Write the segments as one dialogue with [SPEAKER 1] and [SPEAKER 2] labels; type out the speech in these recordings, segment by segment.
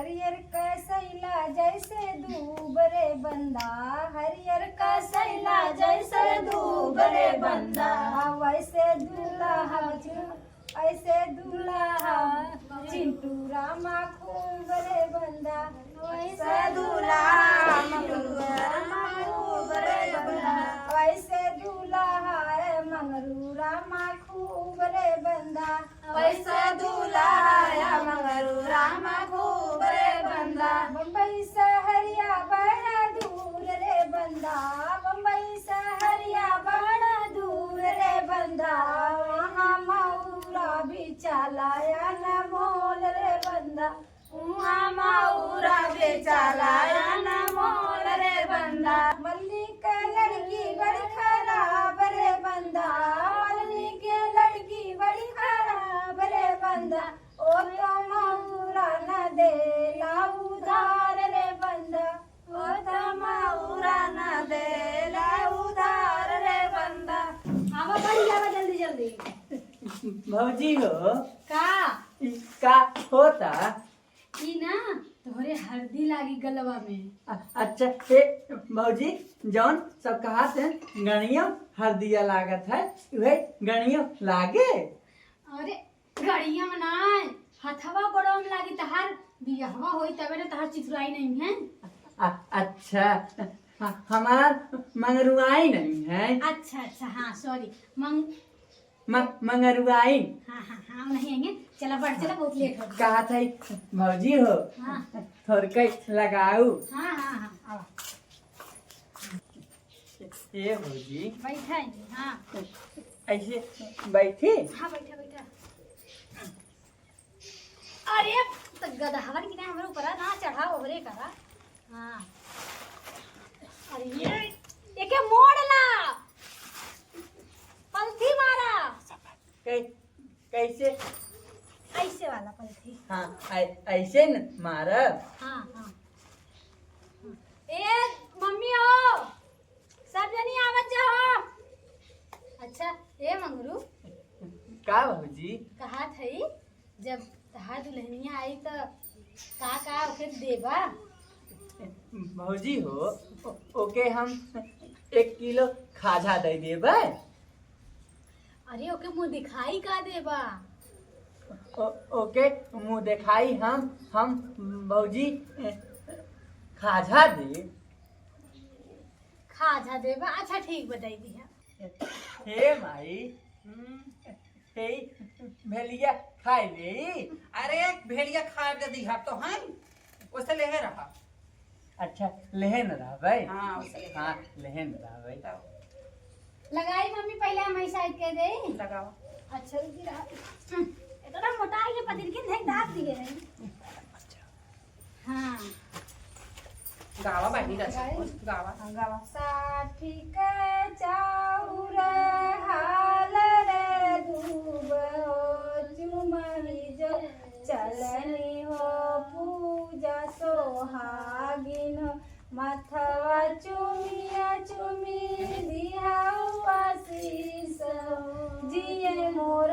[SPEAKER 1] हरियर कसैला जैसे दूब रे बंदा, हरियर कसैला जैसे दूब रे बंदा, वैसे दूल्हा ऐसे दूल्हा चिंटू रामा खूब रे बंदा, वैसे दूल्हा खूब रे बंदा, वैसे दूल्हा मंगरू रामा खूब रे बंदा, वैसे दूल्हा मंगरू रामा खूब रे बंदा। बम्बई सहरिया बड़ा दूर रे बंदा, बम्बई सहरिया बड़ा दूर रे बंदा, वहाँ मऊरा भी चलाया न मोल रे बंदा, वहाँ मऊरा भी चलाया न मोल रे बंदा। मल्ली के लड़की बड़ी खराब रे बंदा, मल्ली के लड़की बड़ी खराब रे बंदा, ओ तो मऊरा न देला उधार रे बंदा, ओ तो मऊरा न देला उधार रे बंदा। आवा बड़ी आवा जल्दी जल्दी।
[SPEAKER 2] भौजी हो
[SPEAKER 1] का
[SPEAKER 2] होता
[SPEAKER 1] ई ना तोहरे हल्दी लागी गलवा में।
[SPEAKER 2] अच्छा हे भौजी जौन सब कहा थे गणियों हरदिया लागत है वही गणियों लागे।
[SPEAKER 1] अरे गड़िया में नाय हथवा गोड़वा में लागी, तहार बियाहवा होई तबे ना तहार चिथुराई नहीं है।
[SPEAKER 2] अच्छा हमार मंगरुआई नहीं है।
[SPEAKER 1] अच्छा अच्छा हाँ सॉरी
[SPEAKER 2] मंगरुआई
[SPEAKER 1] हाँ हाँ हाँ नहीं आएंगे, चला बढ़ चला बहुत लेट हो गया।
[SPEAKER 2] कहा था भौजी हो
[SPEAKER 1] हाँ
[SPEAKER 2] थोड़ के लगाऊ।
[SPEAKER 1] हाँ हाँ हाँ आओ
[SPEAKER 2] ये भौजी
[SPEAKER 1] बैठा है हाँ
[SPEAKER 2] ऐसे बैठी।
[SPEAKER 1] हाँ बैठा बैठा। अरे तो गदहवा की ना हमारे ऊपर ना चढ़ा ओवरे करा। हाँ अरे ये के मोड़ ला पलथी मारा
[SPEAKER 2] कैसे
[SPEAKER 1] ऐसे वाला पलथी।
[SPEAKER 2] हाँ ऐसे न मारा।
[SPEAKER 1] हाँ हाँ ए मम्मी हो सब जनी आवत जाओ। अच्छा ए मंगरू
[SPEAKER 2] का भौजी
[SPEAKER 1] कहा थई जब तहार दुल्हनिया आई तो का ओके देबा।
[SPEAKER 2] भौजी हो ओके हम 1 किलो खाजा दे देबै।
[SPEAKER 1] अरे ओके मुंह दिखाई का देबा।
[SPEAKER 2] ओके मुँह दिखाई हम भौजी खाजा दे।
[SPEAKER 1] खाजा देबा अच्छा ठीक बताई दिया।
[SPEAKER 2] हे माई हे भेलिया खाई ले।
[SPEAKER 3] अरे भेड़िया खा के दिहा तो हम उसे ले रहा।
[SPEAKER 2] अच्छा लेहन रहबै।
[SPEAKER 3] हाँ उसे
[SPEAKER 2] हाँ लेहन रहबै।
[SPEAKER 1] लगाई मम्मी पहले हम ऐसा कह दे
[SPEAKER 3] लगाओ।
[SPEAKER 1] अच्छा गिरा इतना मोटा है ये पतिल के नहीं दाब दिए रहे। हाँ
[SPEAKER 3] गावा बाही गावा
[SPEAKER 1] गावा साठी के चाउर हाल रे दूब हो चुमही जो चलनी हो पूजा सोहागिन मथवा चुमिया चुमी दिहाऊ आशीष जिये मोर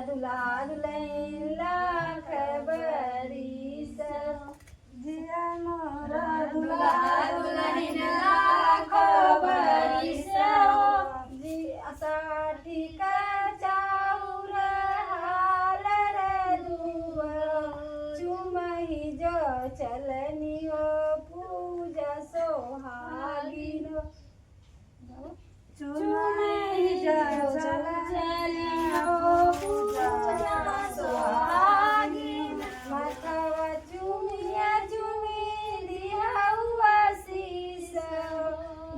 [SPEAKER 1] दुला दुलैन लाख बरिस जिया मोर दुला दुलैन लाख बरिस जी साठी का चाउर हाल रे दूब चुमही जो चलनी हो पूजा सोहागिन चुमही जो चलनी हो पूजा सोहागिन मथवा चुमिया चुमी दिहाऊ आशीष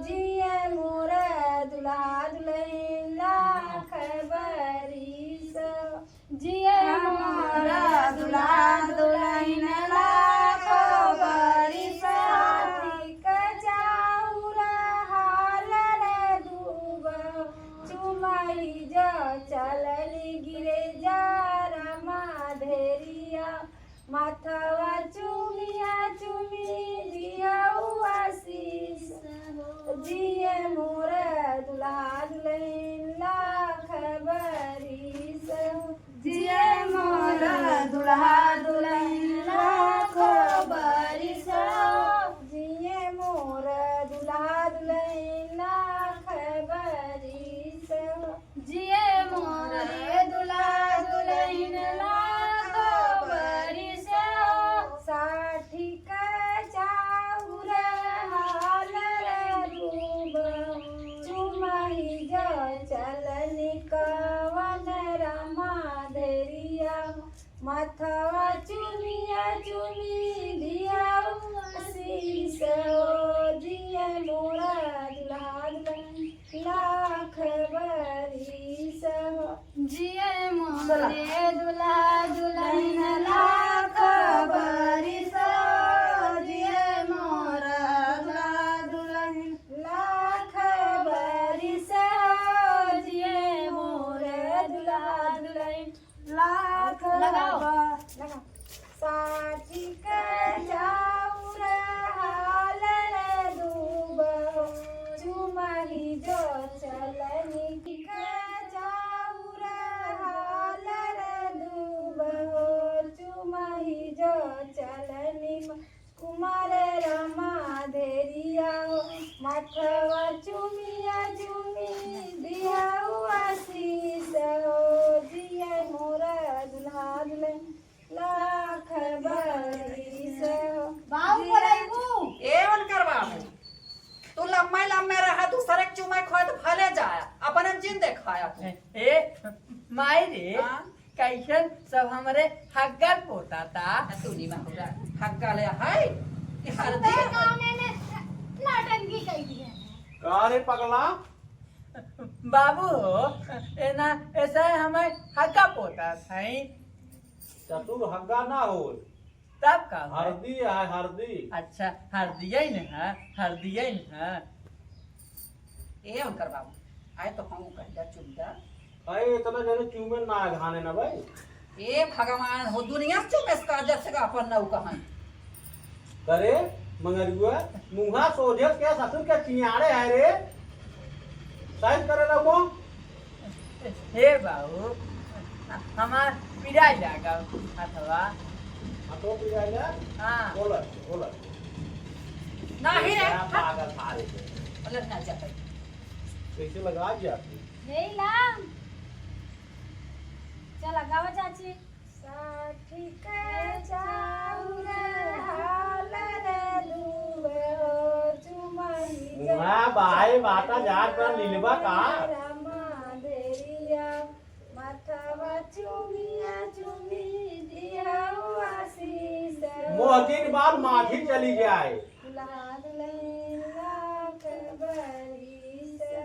[SPEAKER 1] जिये मोर दुल्हा दुल्हन लाख बरिस जिये मोर दुल्हा दुल्हन लाख बरिस हाथी का चाउर हाल रे दूब
[SPEAKER 3] लम्बा लम्बा रहा दूसरे के चुमा खोए तो भले जाए अपन जिन देखाया तू
[SPEAKER 2] ए माई रे
[SPEAKER 3] हाँ?
[SPEAKER 2] कैसन सब हमरे हग्गर पोता था
[SPEAKER 3] तू नहीं माहुरा हक्का ले है कि हल्दी
[SPEAKER 1] ते
[SPEAKER 3] है?
[SPEAKER 1] गाने ने नाटंकी कही है।
[SPEAKER 4] का रे पगला
[SPEAKER 2] बाबू हो ना ऐसा हमें हग्गा पोता था
[SPEAKER 4] चतुर हग्गा ना हो
[SPEAKER 2] तब का हुआ?
[SPEAKER 4] हरदी है हरदी
[SPEAKER 2] अच्छा हरदिया ही ना हरदिया ही ना
[SPEAKER 3] ए उनकर बाबू आए तो हम कहला चुप जा
[SPEAKER 4] अरे इतना जने चूमे ना घाने ना भाई
[SPEAKER 3] ए भगवान हो दुनिया से चुप इसका जब से अपन नौ कहां
[SPEAKER 4] करे मंगरुआ मुंहा सोझे के ससुर के चियाड़े है रे साइज करे लगो
[SPEAKER 2] हे बाबू हमार पिराई जागा अथवा
[SPEAKER 4] तो पिराइला
[SPEAKER 2] हाँ
[SPEAKER 4] बोला बोला
[SPEAKER 3] नहीं रे
[SPEAKER 4] पागल मारे
[SPEAKER 3] बोले ना जाते
[SPEAKER 4] कैसे लगा जाती
[SPEAKER 1] नहीं लाम चल गावा चाची साठी के चाउर हाल रे लुए हो चुमई
[SPEAKER 4] मुंहा बाई बाटा जाट कर लीलबा का
[SPEAKER 1] रामा देरिया माथावा चुमिया चुमी दिया आशीष
[SPEAKER 4] मोहतीन बाद माठी चली जाए
[SPEAKER 1] लाद लैला कबरी से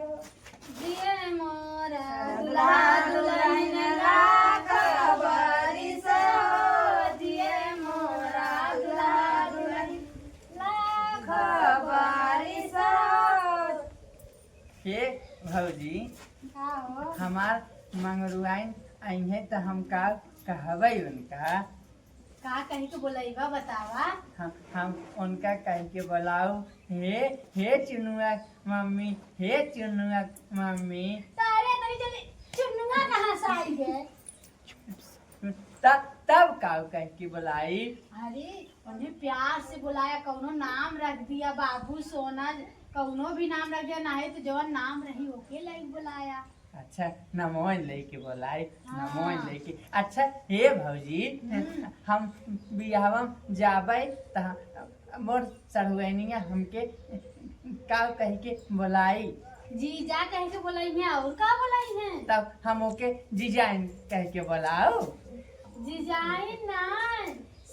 [SPEAKER 1] जिए मोरा लाद लैला कबरी से जिए मोरा लाद लैला कबरी से
[SPEAKER 2] हे भौजी
[SPEAKER 1] आओ
[SPEAKER 2] हमार मंगरुआइन अइहे तो हम का कहबै उनका
[SPEAKER 1] का कहीं के बोलैबा बतावा
[SPEAKER 2] हम उनका कह के बुलाऊ हे चुनुआ मम्मी हे चुनुआ मम्मी
[SPEAKER 1] तारे तरी जल्दी चुन्नुआ कहां से आई है
[SPEAKER 2] तब का कह के बुलाई
[SPEAKER 1] अरे उन्हें प्यार से बुलाया कौनो नाम रख दिया बाबू सोना कौनो भी नाम रख दिया ना है तो जवन नाम रही ओके लाइक बुलाया
[SPEAKER 2] अच्छा नमोन लेके बुलाई
[SPEAKER 1] हाँ।
[SPEAKER 2] नमोन लेके अच्छा हे भौजी हम बियाहम जाबै त मोर चढ़ुएनिया हमके का कह के बुलाई
[SPEAKER 1] जीजा कह के बुलाई है और का बुलाई है
[SPEAKER 2] तब हम ओके डिजाइन कह के बुलाओ
[SPEAKER 1] डिजाइन ना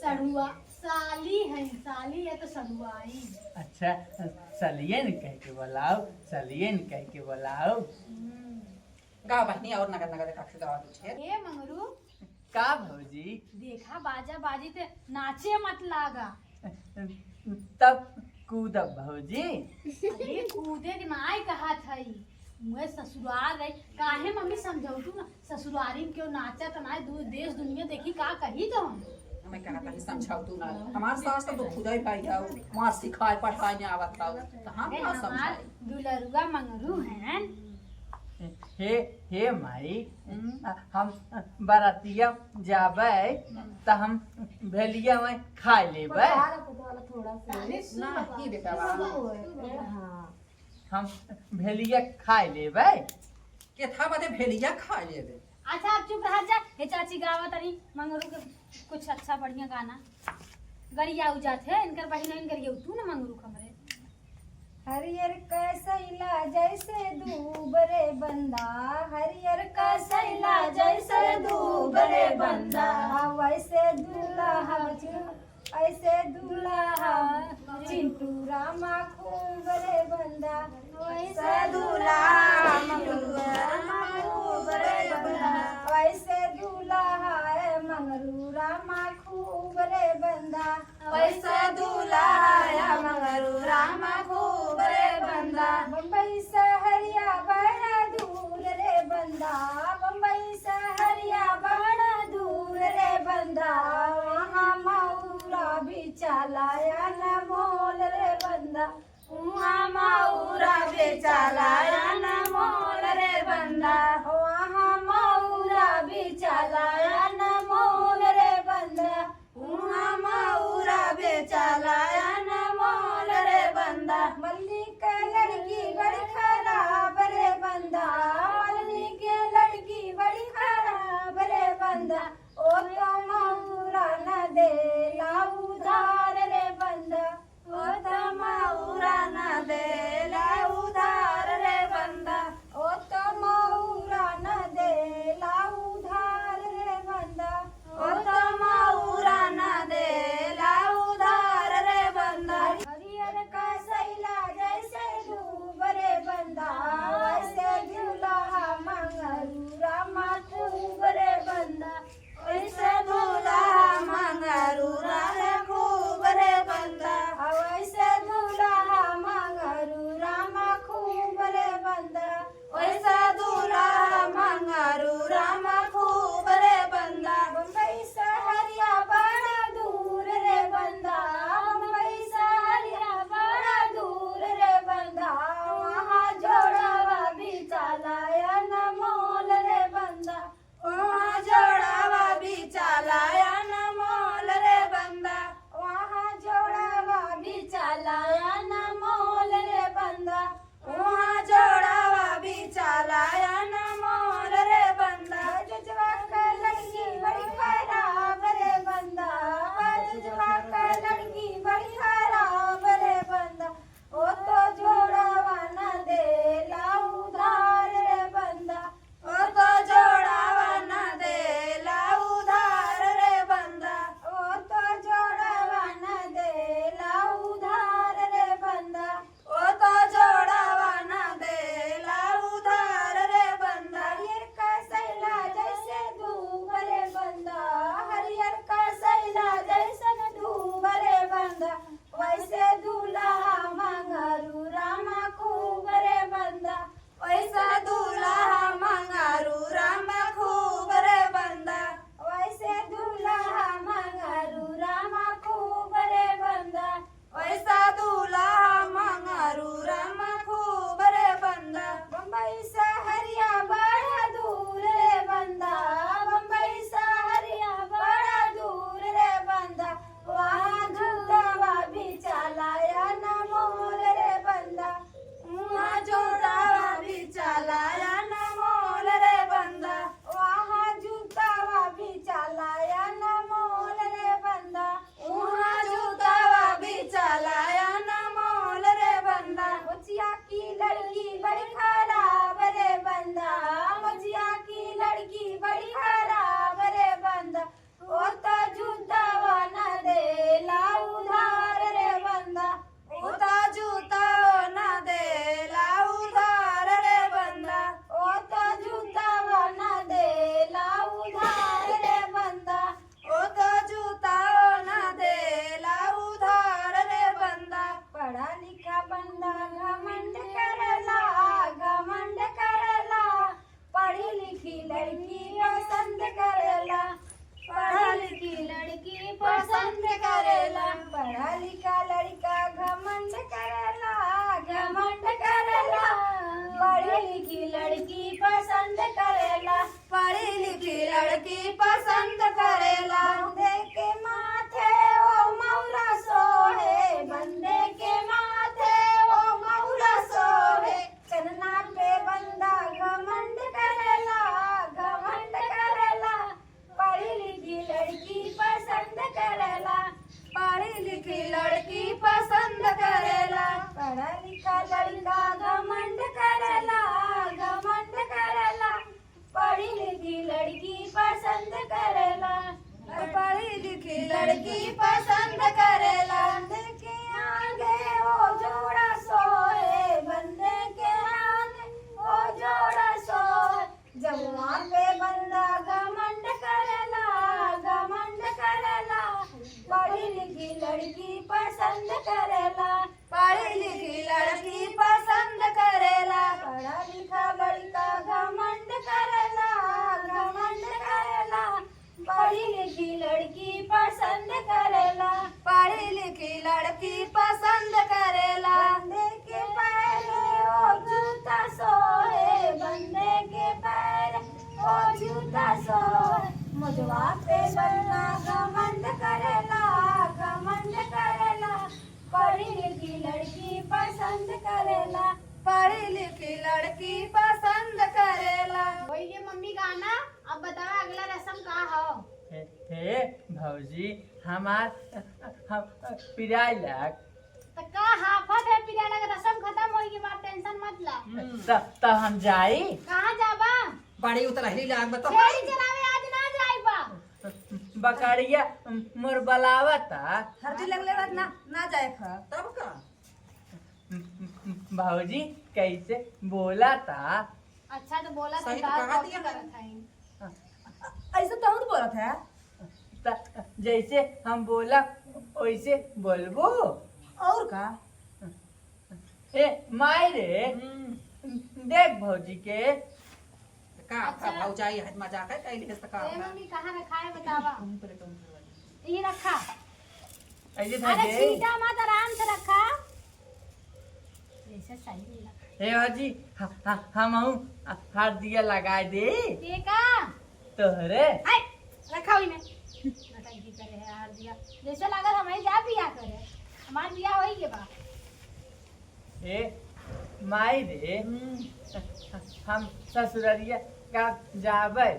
[SPEAKER 1] सड़ुआ साली है तो सड़ुआई
[SPEAKER 2] अच्छा सलियन कह के बुलाओ सलियन कह के बुलाओ
[SPEAKER 3] गाँव बहनी और नगर नगर का गाँव तुझे
[SPEAKER 1] ए मंगरू
[SPEAKER 2] का भौजी
[SPEAKER 1] देखा बाजा बाजी ते नाचे मत लागा
[SPEAKER 2] तब कूदब भौजी
[SPEAKER 1] अरे कूदे के नाय कहा थई मुए ससुराल रही काहे मम्मी समझौतू ना ससुरारी में क्यों नाचा तो नाय देश दुनिया देखी का कही तो
[SPEAKER 3] मैं कहा था समझाओ तू ना हमारे सास तो खुदा ही भाई है वहाँ सिखाए पढ़ाए नहीं आवत था तो हम ना
[SPEAKER 1] हमार
[SPEAKER 3] समझाए
[SPEAKER 1] दुलरुआ मंगरू हैं
[SPEAKER 2] हे माई हम बरातिया जाबै त हम भेलिया में खा लेबै
[SPEAKER 3] ना ही बेटा
[SPEAKER 2] हम भेलिया खा लेबै
[SPEAKER 3] के था बदे भेलिया खा लेबे
[SPEAKER 1] अच्छा आप चुप रह जा हे चाची गावा तनी मंगरू के कुछ अच्छा बढ़िया गाना गरिया उजात है इनकर बहिन गरिया तू ना मंगरू हमरे हरियर कसैला जैसे दूब रे बंदा हरियर कसैला जैसे दूब रे बंदा वैसे दूल्हा ऐसे दूल्हा चिंटू रामा खूब रे बंदा वैसे दूल्हा रामा खूब रे बंदा वैसे दूल्हा है मंगरू रामा खूब रे बंदा वैसे दूल्हा है मंगरू रामा खूब रे बंदा बम्बई सहरिया बड़ा दूर रे बंदा बम्बई सहरिया बड़ा दूर रे बंदा वहाँ मऊरा भी चलाया न मोल रे बंदा वहाँ मऊरा भी चलाया न मोल रे बंदा वहाँ मऊरा भी चलाया न मोल रे बंदा वहाँ मऊरा भी चलाया न मोल रे बंदा मल्ली के लड़की बड़ी खराब रे बंदा मल्ली के लड़की बड़ी खराब रे बंदा ओ तो मऊरा न दे ला उधार रे बंदा ओ तो मऊरा न दे ला लिखी लड़की पसंद करेला पढ़ा लिखा लड़का घमंड करेला घमंड करेला पढ़ी लिखी लड़की पसंद करेला पढ़ी लिखी लड़की पसंद करेला बंदे के आगे वो जोड़ा सोए बंदे के आगे वो जोड़ा सोए जमुआ पे बंदा घमंड करेला घमंड करेला पढ़ी लिखी लड़की पसंद करेला पढ़ी लिखी लड़की पसंद करेला पढ़ा लिखा लड़का घमंड करेला घमंड करेला पढ़ी लिखी लड़की पसंद करेला पढ़ी लिखी लड़की पसंद करेला बंदे के पैर ओ जूता सोए बंदे के पैर ओ जूता सोए मुझवा पे बंदा घमंड करेला घमंड करेला पढ़ी लिखी लड़की पसंद करेला पढ़ी लिखी लड़की पसंद करेला
[SPEAKER 5] वही ये मम्मी गाना। अब बताओ अगला रस्म का हो।
[SPEAKER 2] हे भौजी हमार हम पिराइलक
[SPEAKER 5] तो का हाफत है पिरिया लगा रस्म खत्म होई के बाद टेंशन मत ला।
[SPEAKER 2] त हम जाई
[SPEAKER 5] कहां जाबा?
[SPEAKER 3] बड़ी उतरहली लाग बता
[SPEAKER 5] गाड़ी चलावे आज ना जाइबा।
[SPEAKER 2] बकरिया मोर बलावता
[SPEAKER 1] हल्दी लगले बात ना जाए खा
[SPEAKER 3] तब का
[SPEAKER 2] भौजी कैसे बोला था
[SPEAKER 5] अच्छा तो बोला
[SPEAKER 3] सही
[SPEAKER 5] तो
[SPEAKER 3] तो कहा
[SPEAKER 5] कॉपी
[SPEAKER 3] दिया
[SPEAKER 5] करत है।
[SPEAKER 1] ऐसे तो हम बोलत है
[SPEAKER 2] जैसे हम बोला वैसे बोलबो।
[SPEAKER 1] और का
[SPEAKER 2] ए माई रे देख भौजी के
[SPEAKER 3] का
[SPEAKER 5] अच्छा।
[SPEAKER 3] भौजाई है मजाक है कहीं लिखस का
[SPEAKER 5] ए मम्मी कहां रखा है बतावा। ये रखा।
[SPEAKER 2] ऐसे
[SPEAKER 5] अरे
[SPEAKER 2] था दे
[SPEAKER 5] छीटा मत आराम से रखा। ऐसे सही नहीं लगा।
[SPEAKER 2] हे भौजी हम हाथ दिया लगा दे
[SPEAKER 5] ये का?
[SPEAKER 2] तोहरे
[SPEAKER 5] आई रखा हुई में नटंकी करे है यार दिया जैसे लागल हमें जा बियाह करे हमार बियाह होई के बा।
[SPEAKER 2] ए माई रे हम ससुररिया का जाबै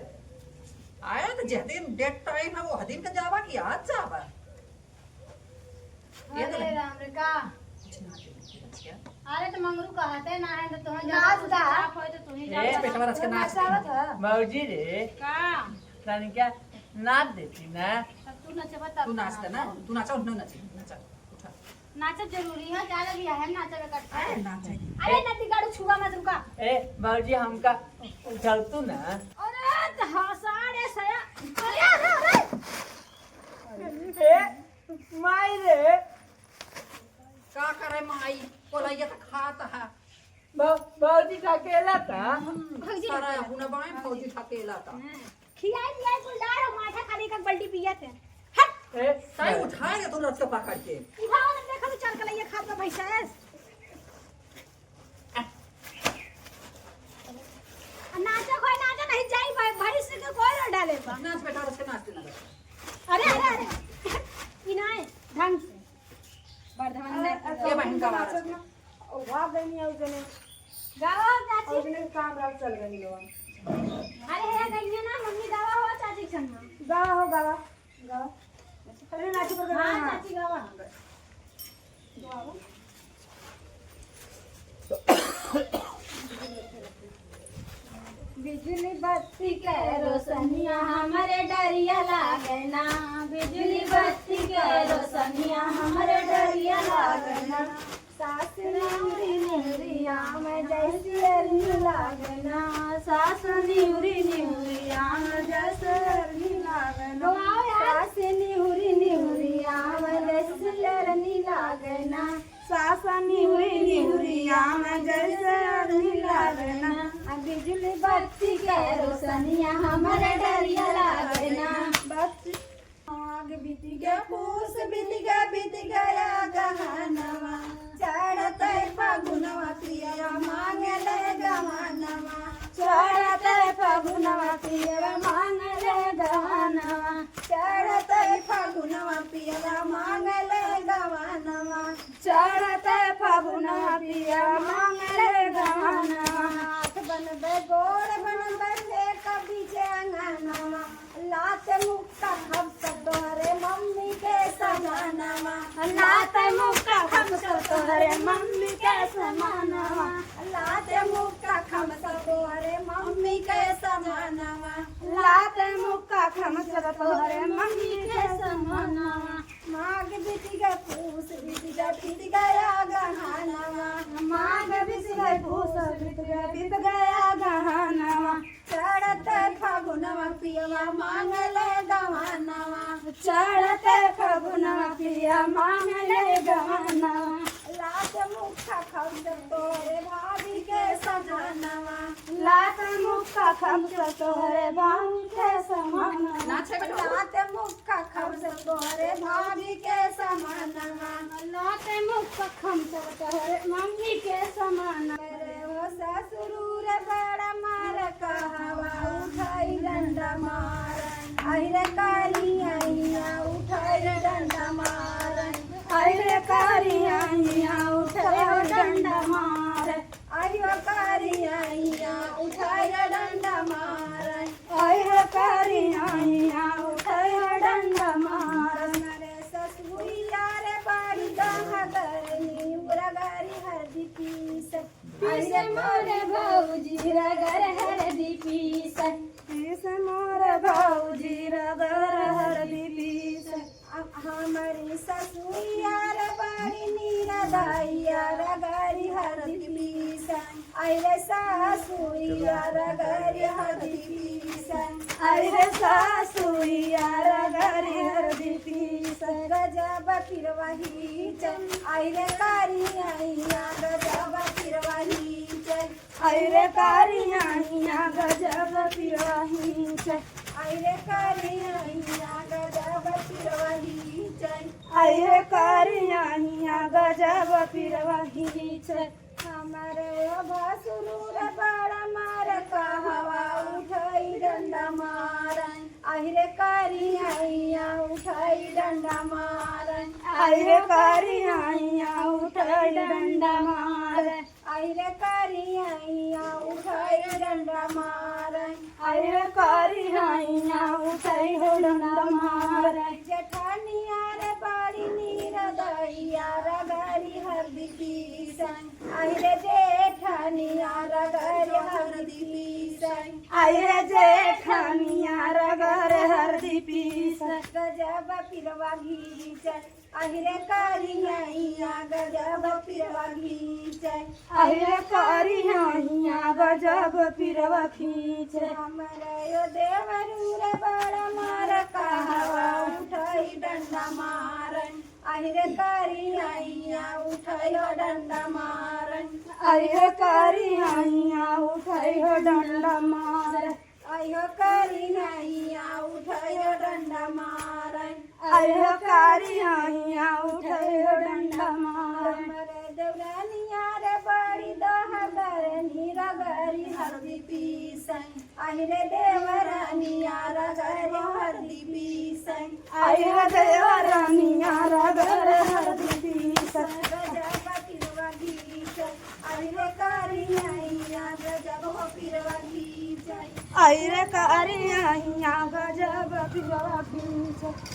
[SPEAKER 3] आया तो जिस दिन डेट टाइम है वो दिन का जावा कि आज जावा ये तो
[SPEAKER 5] अरे राम रे का
[SPEAKER 3] कुछ ना दे
[SPEAKER 5] अरे तो मंगरू कहते ना है तो तुम्हें
[SPEAKER 1] नाच दा।
[SPEAKER 5] आप हो तो तुम्हें
[SPEAKER 3] ए
[SPEAKER 5] जा
[SPEAKER 3] बेटा रच के नाच
[SPEAKER 1] आवत है
[SPEAKER 2] भौजी रे
[SPEAKER 5] का
[SPEAKER 2] तनिका नाच देती ना
[SPEAKER 5] तब तू नचबा तब
[SPEAKER 3] तू नाचता ना तू नाचो न नाची नाचा उठा
[SPEAKER 5] नाच जरूरी है ज्यादा बियाह है नाचबे करता है।
[SPEAKER 3] अरे नाच
[SPEAKER 5] अरे नदी गाड़ू छुआ मत रुका।
[SPEAKER 2] ए भौजी हमका उठलतू ना
[SPEAKER 5] अरे तो हसाड़े सया अरे
[SPEAKER 2] ए माई रे
[SPEAKER 3] का करे माई कोलैया तो खाता है
[SPEAKER 2] भौजी का अकेला था
[SPEAKER 3] सारा हुना बाई फौजी थकेला था
[SPEAKER 5] खियाई पियाई कुल डाल और माथा खाली का बल्टी पिया थे।
[SPEAKER 2] ए
[SPEAKER 3] सही उठाएगा तू रच के पकड़ के
[SPEAKER 5] उठाओ ना देखो तो चल के लिए खाप का भैंसा है। नाचा कोई नाचा नहीं जाई भाई भाई से के कोई न डाले बा।
[SPEAKER 3] नाच बेटा रच के नाच देना
[SPEAKER 5] अरे अरे अरे इनाए ढंग से बर्धमान ने
[SPEAKER 3] ये बहन का वारस है।
[SPEAKER 1] वाह गनी है उजने
[SPEAKER 5] गावा चाची
[SPEAKER 1] उजने काम रात चल गई हो
[SPEAKER 5] अरे है गई ना मम्मी गावा हो चाची संग
[SPEAKER 1] गावा हो गावा गावा अरे नाची पर
[SPEAKER 5] हां चाची गावा
[SPEAKER 1] बिजली बत्ती के रोशनिया हमारे डरिया लागना बिजली बत्ती के रोशनिया हमारे डरिया लागना सास निउरी निउरिया में जैसी अरनी लागना सास निउरी निउरिया में जैसे अरनी लागना सास निउरी निउरिया में जैसी अरनी लागना सास निउरी निउरिया में जैसे अरनी लागना बिजली बत्ती के रोशनिया हमारे डरिया लागना बत्ती आग बीत गया पूस बीत गया गहनवा चढ़ते फगुनवा पिया मांगे ले गहनवा चढ़ते फगुनवा पिया मांगे ले गहनवा चढ़ते फगुनवा पिया मांगे ले गहनवा चढ़ते फगुनवा पिया मांगे ले गहनवा हाथ बनबे गोड़ बनबे ले कभी अंगनवा लात मुक्ता हम सब तोहरे मम्मी के सजनवा तोहरे मम्मी के समानवा लाते मुक्का खमस तोहरे मम्मी के समानवा लाते मुक्का खमस तोहरे मम्मी के समानवा माघ बीत गए पूस बीत गया गहनवा माघ बीत गए पूस बीत गया गहनवा चढ़ते फागुनवा पियवा मांगले गवानवा चढ़ते फागुनवा पिया मांगले गवानवा लात मुखा खमस तोहरे भाभी के सजनवा लात मुखा खमस तोहरे भाभी के समानवा
[SPEAKER 3] नाचे बेटा
[SPEAKER 1] लात मुखा खमस तोहरे भाभी के समानवा लात मुखा खमस तोहरे मम्मी के समानवा रे वो ससुर बड़ा मार कहवा उठाई डंडा मार आहिरे काली आइया उठाई डंडा मार आहिरे काली आइया उठाई डंडा मार आहिरे काली आइया उठाई डंडा मार आहिरे काली आइया उठाई डंडा मार मेरे ससुरिया रे बाड़ी दहा करनी उरगारी हरदी पीस पीसे मोरे भौजी रगर हरदी पीस पीसे मोरे भौजी रगर हरदी पीस हमारी ससुरिया रे बाड़ी नीरा दाइया रगरी हरदी पीस आइरे सासुरिया रगरी हरदी पीस आइरे सासुरिया रगरी हरदी पीस गजब फिरवाही चल आइरे कारी आइया गजब फिरवाही चल आइरे कारी आइया गजब फिरवाही चल आइरे कारी आइया गजब फिरवाही चल आइरे कारी आइया गजब फिरवाही चल हमारे भसुर बड़ा मार कहवा उठाई डंडा मार आहिरे कारी आइया उठाई डंडा मार आहिरे कारी आइया उठाई डंडा मार आहिरे कारी आइया उठाई डंडा मार आहिरे कारी आइया उठाई डंडा मार जेठानिया रे बाड़ी नीर दैया रगरी हरदी पीसन आहिरे जेठानिया रगरी हरदी पीसन आहिरे जेठानिया रगर हरदी पीस गजब फिरवा घीचन आहिरे कारी आइया गजब फिरवा घीचन आहिरे कारी आइया गजब फिरवा खींचे हमरे यो देवरू रे बड़ा मार कहवा उठाई डंडा मारन आहिरे कारी आइया उठाई डंडा मारन आहिरे कारी आइया उठाई डंडा मारन आयो कारी आइया उठायो डंडा मारन आयो कारी आइया उठायो डंडा मारन मरे देवरानिया रे बड़ी दहगरनी रगरी हरदी पीसन आहिरे देवरानिया रगरी हरदी पीसन आहिरे देवरानिया रगर हरदी पीसन गजब फिरवा घीचन आहिरे कारी आइया गजब फिरवा घीचन आहिरे कारी आइया गजब फिरवा घीचन।